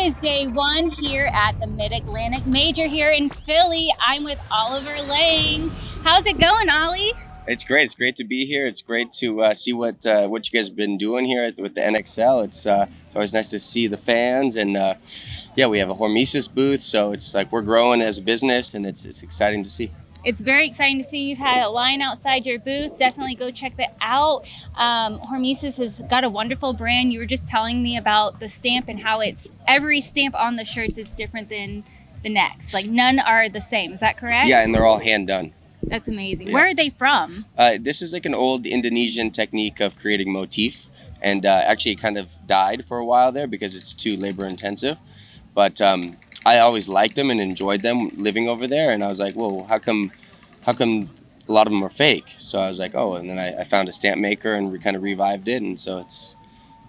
is day one here at the Mid-Atlantic Major here in Philly. I'm with Oliver Lang. How's it going, Ollie? It's great. It's great to be here. It's great to see what you guys have been doing here with the NXL. It's always nice to see the fans, and yeah, we have a Hormesis booth, so it's like we're growing as a business, and it's exciting to see. It's very exciting to see you've had a line outside your booth. Definitely go check that out. Hormesis has got a wonderful brand. You were just telling me about the stamp and how it's every stamp on the shirts is different than the next. Like none are the same. Is that correct? Yeah, and they're all hand done. That's amazing. Yeah. Where are they from? This is like an old Indonesian technique of creating motif, and actually it kind of died for a while there because it's too labor intensive. But I always liked them and enjoyed them living over there, and I was like, whoa, how come a lot of them are fake? So I was like, oh, and then I found a stamp maker and we kind of revived it, and so it's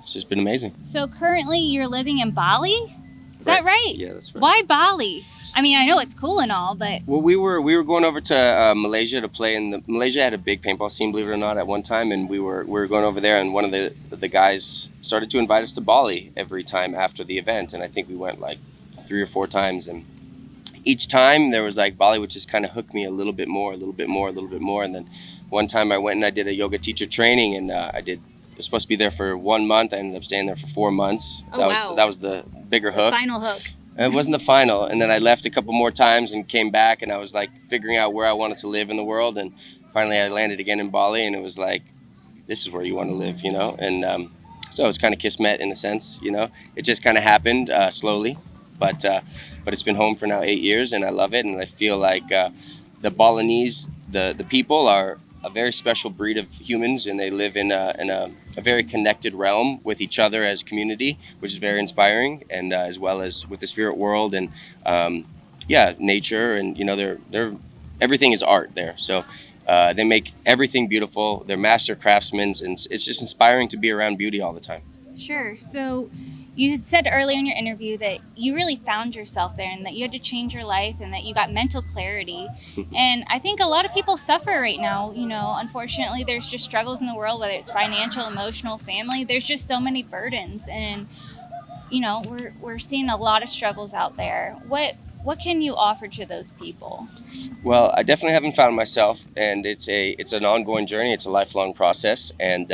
just been amazing. So currently you're living in Bali? Is that right? Yeah, that's right. Why Bali? I mean, I know it's cool and all, but... Well, we were going over to Malaysia to play, and Malaysia had a big paintball scene, believe it or not, at one time, and we were going over there, and one of the guys started to invite us to Bali every time after the event, and I think we went like 3 or 4 times, and each time there was like Bali would just kind of hook me a little bit more, and then one time I went and I did a yoga teacher training, and I was supposed to be there for 1 month. I ended up staying there for 4 months. Wow. That was the bigger hook. Final hook. It wasn't the final, and then I left a couple more times and came back, and I was like figuring out where I wanted to live in the world, and finally I landed again in Bali, and it was like, this is where you want to live, you know. And so it was kind of kismet in a sense, you know. It just kind of happened slowly, but it's been home for now 8 years, and I love it, and I feel like the Balinese, the people are a very special breed of humans, and they live in a very connected realm with each other as community, which is very inspiring, and as well as with the spirit world and nature, and you know they're everything is art there. So they make everything beautiful. They're master craftsmen, and it's just inspiring to be around beauty all the time. Sure. So you had said earlier in your interview that you really found yourself there and that you had to change your life and that you got mental clarity. And I think a lot of people suffer right now. You know, unfortunately, there's just struggles in the world, whether it's financial, emotional, family. There's just so many burdens. And, you know, we're seeing a lot of struggles out there. What can you offer to those people? Well, I definitely haven't found myself, and it's an ongoing journey. It's a lifelong process, and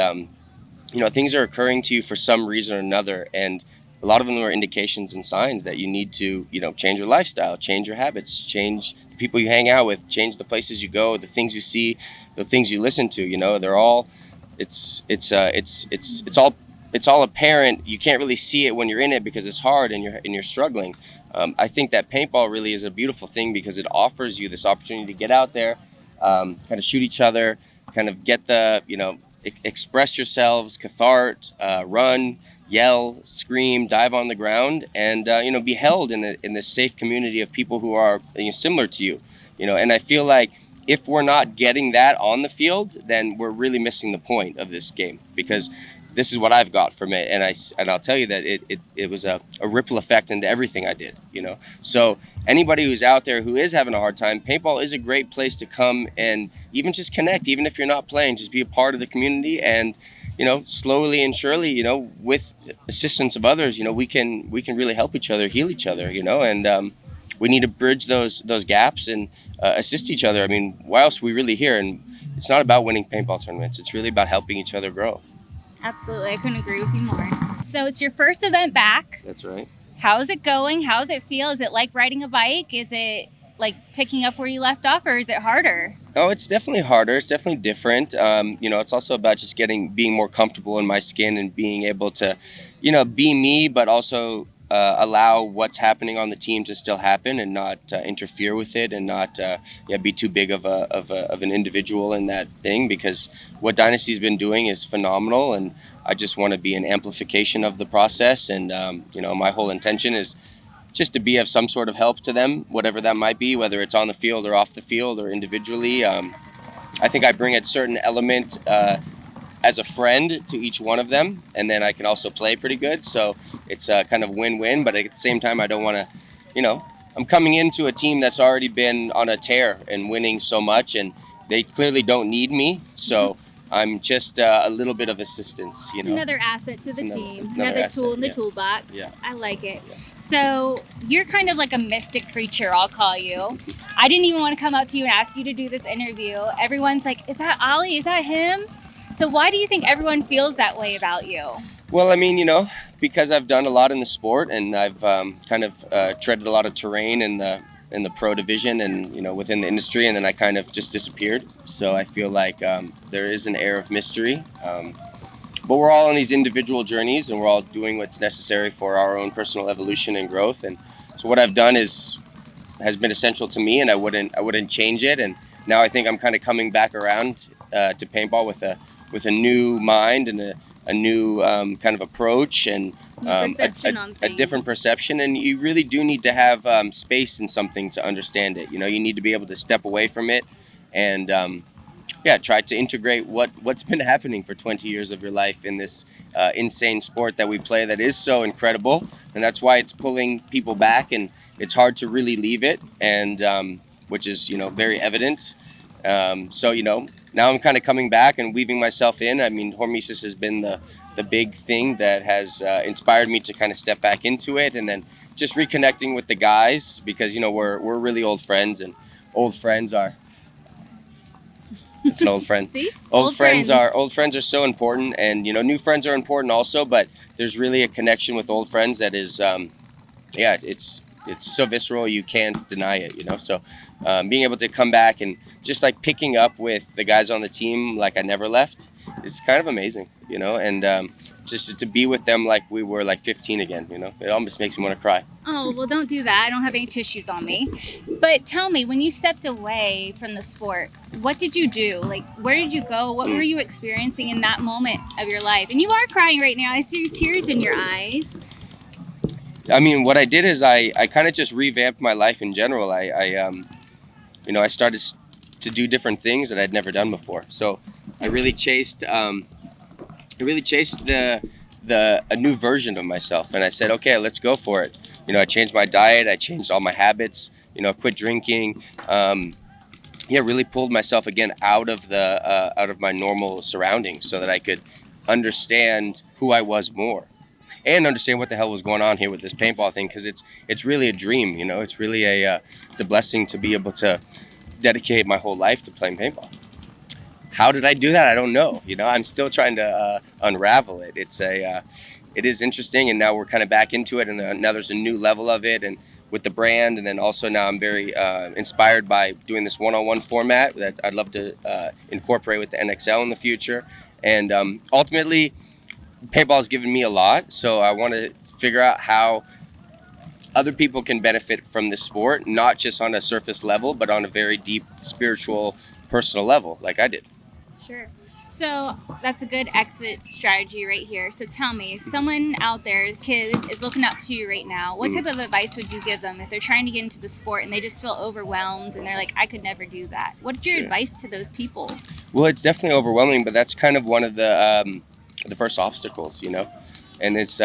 you know, things are occurring to you for some reason or another, and a lot of them are indications and signs that you need to, you know, change your lifestyle, change your habits, change the people you hang out with, change the places you go, the things you see, the things you listen to. You know, they're all, it's all apparent. You can't really see it when you're in it because it's hard and you're struggling. I think that paintball really is a beautiful thing because it offers you this opportunity to get out there, kind of shoot each other, kind of get the, you know, express yourselves, cathart, run, yell, scream, dive on the ground, and you know, be held in this safe community of people who are, you know, similar to you. You know, and I feel like if we're not getting that on the field, then we're really missing the point of this game, because this is what I've got from it, and I'll tell you that it was a ripple effect into everything I did, you know. So anybody who's out there who is having a hard time, paintball is a great place to come and even just connect, even if you're not playing, just be a part of the community, and you know, slowly and surely, you know, with assistance of others, you know, we can really help each other, heal each other, you know, and we need to bridge those gaps and assist each other. I mean, why else are we really here? And it's not about winning paintball tournaments. It's really about helping each other grow. Absolutely. I couldn't agree with you more. So it's your first event back. That's right. How's it going? How does it feel? Is it like riding a bike? Is it like picking up where you left off, or is it harder? Oh, it's definitely harder. It's definitely different. You know, it's also about just being more comfortable in my skin and being able to, you know, be me, but also allow what's happening on the team to still happen and not interfere with it, and not be too big of an individual in that thing, because what Dynasty's been doing is phenomenal, and I just want to be an amplification of the process. And you know, my whole intention is just to be of some sort of help to them, whatever that might be, whether it's on the field or off the field or individually. I think I bring a certain element as a friend to each one of them, and then I can also play pretty good. So it's kind of win-win, but at the same time, I don't want to, you know, I'm coming into a team that's already been on a tear and winning so much, and they clearly don't need me. So I'm just a little bit of assistance, you know. Another asset to It's the team, another another asset, tool in the yeah. toolbox. Yeah. I like it. Yeah. So you're kind of like a mystic creature, I'll call you. I didn't even want to come up to you and ask you to do this interview. Everyone's like, is that Ollie? Is that him? So why do you think everyone feels that way about you? Well, I mean, you know, because I've done a lot in the sport, and I've kind of treaded a lot of terrain in the pro division, and you know, within the industry, and then I kind of just disappeared. So I feel like there is an air of mystery, but we're all on these individual journeys, and we're all doing what's necessary for our own personal evolution and growth. And so what I've done has been essential to me, and I wouldn't change it. And now I think I'm kind of coming back around to paintball with a new mind and a new kind of approach and a different perception. And you really do need to have space in something to understand it. You know, you need to be able to step away from it and try to integrate what's been happening for 20 years of your life in this insane sport that we play that is so incredible. And that's why it's pulling people back, and it's hard to really leave it, and which is, you know, very evident. So, you know, now I'm kind of coming back and weaving myself in. I mean, Hormesis has been the big thing that has inspired me to kind of step back into it, and then just reconnecting with the guys because, you know, we're really old friends, and old friends are. It's an old friend. See? Old friends are so important, and you know, new friends are important also. But there's really a connection with old friends that is, it's so visceral you can't deny it. You know, so being able to come back and just like picking up with the guys on the team like I never left, it's kind of amazing. You know, and just to be with them like we were like 15 again. You know, it almost makes me want to cry. Oh, well, don't do that. I don't have any tissues on me. But tell me, when you stepped away from the sport, what did you do? Like, where did you go? What were you experiencing in that moment of your life? And you are crying right now. I see tears in your eyes. I mean, what I did is I kind of just revamped my life in general. You know, I started to do different things that I'd never done before. So I really chased a new version of myself, and I said, okay, let's go for it. You know, I changed my diet, I changed all my habits. You know, quit drinking. Really pulled myself again out of my normal surroundings so that I could understand who I was more, and understand what the hell was going on here with this paintball thing, because it's really a dream. You know, it's really it's a blessing to be able to dedicate my whole life to playing paintball. How did I do that? I don't know. You know, I'm still trying to unravel it. It is interesting, and now we're kind of back into it, and now there's a new level of it, and with the brand, and then also now I'm very inspired by doing this one-on-one format that I'd love to incorporate with the NXL in the future. And ultimately, paintball has given me a lot, so I want to figure out how other people can benefit from this sport, not just on a surface level, but on a very deep spiritual, personal level, like I did. Sure. So that's a good exit strategy right here. So tell me, if someone out there, a kid, is looking up to you right now, what type of advice would you give them if they're trying to get into the sport and they just feel overwhelmed and they're like, I could never do that? What's your advice to those people? Well, it's definitely overwhelming, but that's kind of one of the first obstacles, you know, and it's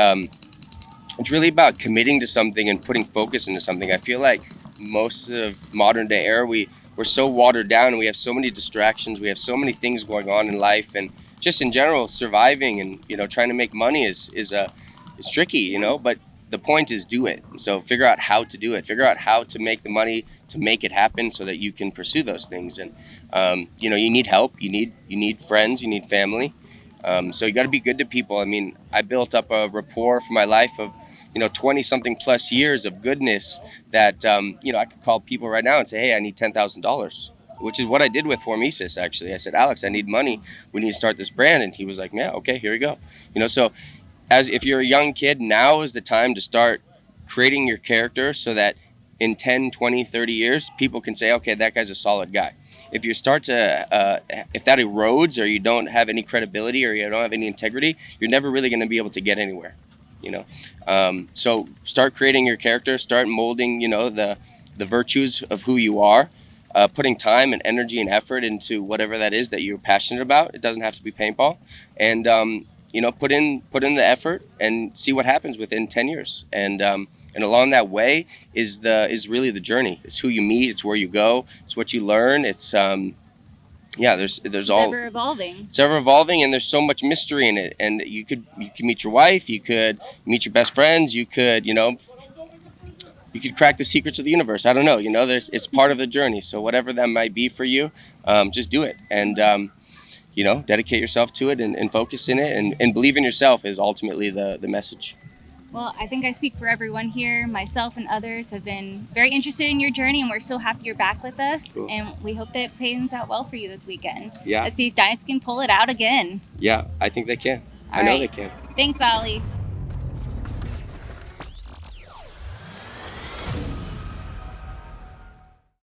really about committing to something and putting focus into something. I feel like most of modern day era, we're so watered down, and we have so many distractions. We have so many things going on in life, and just in general, surviving and, you know, trying to make money is tricky, you know. But the point is, do it. So figure out how to do it. Figure out how to make the money to make it happen, so that you can pursue those things. And you know, you need help. You need friends. You need family. So you got to be good to people. I mean, I built up a rapport for my life of, you know, 20 something plus years of goodness that, you know, I could call people right now and say, hey, I need $10,000, which is what I did with Hormisas. Actually, I said, Alex, I need money. We need to start this brand. And he was like, yeah, okay, here we go. You know, so if you're a young kid, now is the time to start creating your character so that in 10, 20, 30 years, people can say, okay, that guy's a solid guy. If you start to, if that erodes, or you don't have any credibility, or you don't have any integrity, you're never really going to be able to get anywhere. You know, so start creating your character, start molding, you know, the virtues of who you are, putting time and energy and effort into whatever that is that you're passionate about. It doesn't have to be paintball, and you know, put in the effort and see what happens within 10 years. And along that way is really the journey. It's who you meet. It's where you go. It's what you learn. It's yeah, there's It's all ever evolving. it's ever evolving, and there's so much mystery in it. And you could meet your wife, you could meet your best friends, you could you could crack the secrets of the universe. I don't know, it's part of the journey. So whatever that might be for you, just do it, and dedicate yourself to it, and focus in it, and believe in yourself is ultimately the message. Well, I think I speak for everyone here. Myself and others have been very interested in your journey, and we're so happy you're back with us. Cool. And we hope that it plans out well for you this weekend. Yeah. Let's see if Dynasty can pull it out again. Yeah, I think they can. All I know right. they can. Thanks, Ollie.